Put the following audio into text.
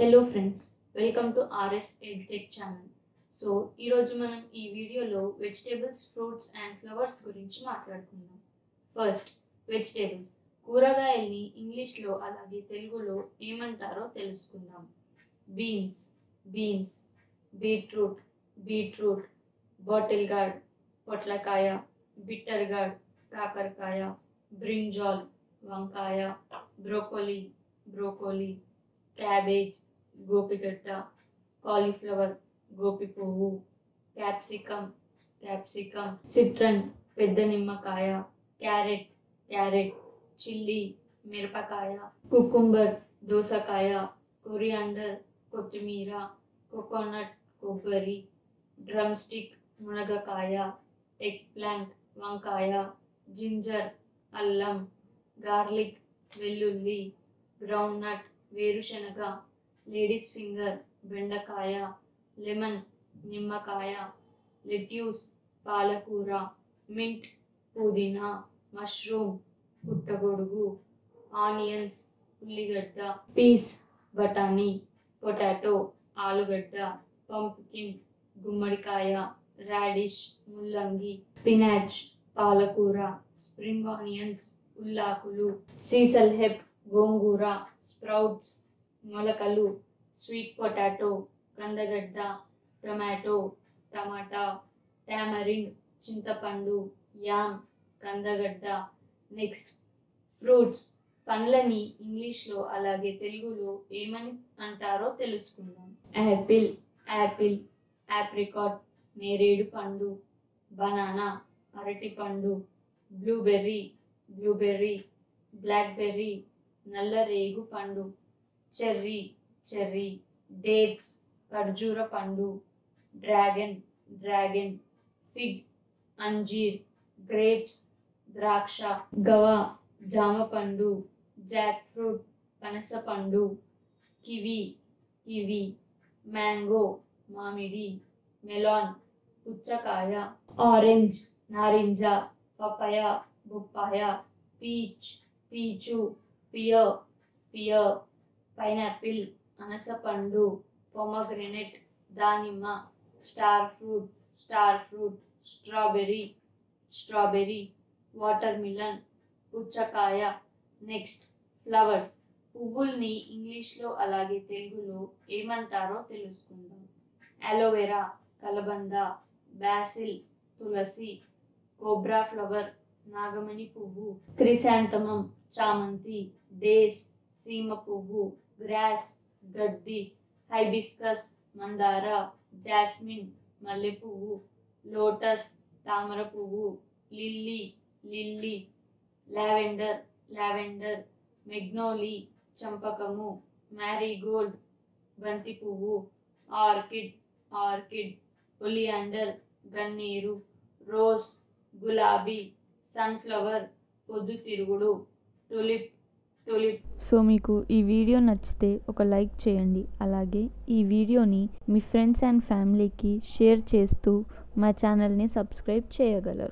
Hello friends, welcome to RS edutech channel. So ఈరోజు మనం ఈ వీడియోలో వెజిటేబుల్స్, ఫ్రూట్స్ అండ్ ఫ్లవర్స్ గురించి మాట్లాడుకుందాం. First, vegetables. కూరగాయల్ని ఇంగ్లీష్లో అలాగే తెలుగులో ఏమంటారో తెలుసుకుందాం. Beans, beans. Beetroot, beetroot. Bottle gourd, పొట్లకాయ. బిట్టర్ గార్డ్, కాకరకాయ. బ్రింజాల్, వంకాయ. Broccoli, broccoli. క్యాబేజ్, గోపిగడ్డ. కాలీఫ్లవర్, గోపి పువ్వు. Capsicum, capsicum. సిట్రన్, పెద్ద నిమ్మకాయ. Carrot, carrot. చిల్లీ, మిరపకాయ. కుకుంబర్, దోసకాయ. కొరియాండర్, కొత్తిమీర. కోకోనట్, కొబ్బరి. డ్రమ్ స్టిక్, మునగకాయ. ఎగ్ ప్లాంట్, వంకాయ. జింజర్, అల్లం. గార్లిక్, వెల్లుల్లి. గ్రౌండ్ నట్, వేరుశనగ. లేడీస్ ఫింగర్, బెండకాయ. లెమన్, నిమ్మకాయ. లెట్యూస్, పాలకూర. మింట్, పుదీనా. మష్రూమ్, పుట్టగొడుగు. ఆనియన్స్, ఉల్లిగడ్డ. పీస్, బఠానీ. పొటాటో, ఆలుగడ్డ. పంప్కిన్, గుమ్మడికాయ. రాడిష్, ముల్లంగి. స్పినాచ్, పాలకూర. స్ప్రింగ్ ఆనియన్స్, ఉల్లాకులు. సీసల్ హెప్, గోంగూర. స్ప్రౌట్స్, మొలకలు. స్వీట్ పొటాటో, కందగడ్డ. టొమాటో, టమాటా. టామరిన్, చింతపండు. యామ్, కందగడ్డ. Next, fruits. పండ్లని ఇంగ్లీష్లో అలాగే తెలుగులో ఏమని అంటారో తెలుసుకుందాం. Apple, Apple. ఆప్రికాట్, నేరేడు పండు. బనానా, అరటిపండు. Blueberry, blueberry. బ్లాక్బెర్రీ, నల్ల రేగు పండు. Cherry, cherry. డేట్స్, ఖర్జూర పండు. Dragon, dragon. ఫిగ్, అంజీర్. గ్రేప్స్, ద్రాక్ష. గవా, జామ పండు. జాక్ ఫ్రూట్, పనస పండు. Kiwi, kiwi. మ్యాంగో, మామిడి. మెలాన్, పుచ్చకాయ. ఆరెంజ్, నారింజ. పపాయ, బొప్పాయ. Peach, peach. Pear, pear. Pineapple, అనసపండు. పొమగ్రెనేట్, దానిమ్మ. Star fruit, star fruit. Strawberry, strawberry. Watermelon, పుచ్చకాయ. Next, flowers. పువ్వుల్ని ఇంగ్లీష్లో అలాగే తెలుగులో ఏమంటారో తెలుసుకుందాం. అలోవెరా, కలబంద. బాసిల్, తులసి. కోబ్రా ఫ్లవర్, నాగమణి పువ్వు. క్రిసాంతమం, చామంతి. డేస్, సీమ పువ్వు. గ్రాస్, గడ్డి. హైబిస్కస్, మందార. జాస్మిన్, మల్లె పువ్వు. లోటస్, తామర పువ్వు. Lily, lily. Lavender, lavender. Magnolia, చంపకము. మ్యారీగోల్డ్, బంతి పువ్వు. Orchid, orchid. ఒలియాండర్, గన్నేరు. రోజ్, గులాబీ. సన్ఫ్లవర్, పొద్దుతిరుగుడు. Tulip, tulip. సో మీకు ఈ వీడియో నచ్చితే ఒక లైక్ చేయండి. అలాగే ఈ వీడియోని మీ ఫ్రెండ్స్ అండ్ ఫ్యామిలీకి షేర్ చేస్తూ మా ఛానల్ని సబ్స్క్రైబ్ చేయగలరు.